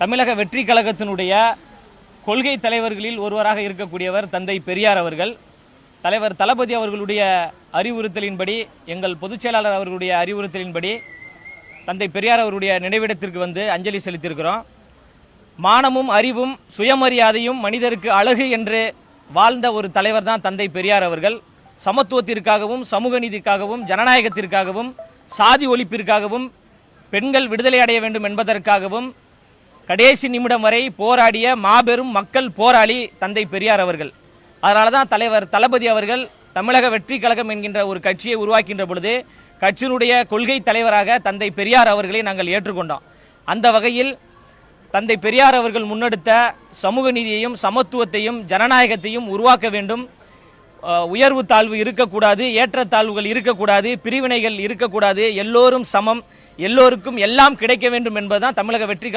தமிழக வெற்றி கழகத்தினுடைய கொள்கை தலைவர்களில் ஒருவராக இருக்கக்கூடியவர் தந்தை பெரியார் அவர்கள். தலைவர் தளபதி அவர்களுடைய அறிவுறுத்தலின்படி, எங்கள் பொதுச் செயலாளர் அவர்களுடைய அறிவுறுத்தலின்படி தந்தை பெரியார் அவருடைய நினைவிடத்திற்கு வந்து அஞ்சலி செலுத்தியிருக்கிறோம். மானமும் அறிவும் சுயமரியாதையும் மனிதருக்கு அழகு என்று வாழ்ந்த ஒரு தலைவர் தான் தந்தை பெரியார் அவர்கள். சமத்துவத்திற்காகவும், சமூக நீதிக்காகவும், ஜனநாயகத்திற்காகவும், சாதி ஒழிப்பிற்காகவும், பெண்கள் விடுதலை அடைய வேண்டும் என்பதற்காகவும் கடைசி நிமிடம் வரை போராடிய மாபெரும் மக்கள் போராளி தந்தை பெரியார் அவர்கள். அதனால தான் தலைவர் தளபதி அவர்கள் தமிழக வெற்றி கழகம் என்கின்ற ஒரு கட்சியை உருவாக்கின்ற பொழுது கட்சியினுடைய கொள்கை தலைவராக தந்தை பெரியார் அவர்களை நாங்கள் ஏற்றுக்கொண்டோம். அந்த வகையில் தந்தை பெரியார் அவர்கள் முன்னெடுத்த சமூக நீதியையும் சமத்துவத்தையும் ஜனநாயகத்தையும் உருவாக்க வேண்டும். உயர்வு தாழ்வு இருக்கக்கூடாது, ஏற்றத்தாழ்வுகள் இருக்கக்கூடாது, பிரிவினைகள் இருக்கக்கூடாது, எல்லோரும் சமம், எல்லோருக்கும் எல்லாம் கிடைக்க வேண்டும் என்பதுதான் தமிழக வெற்றி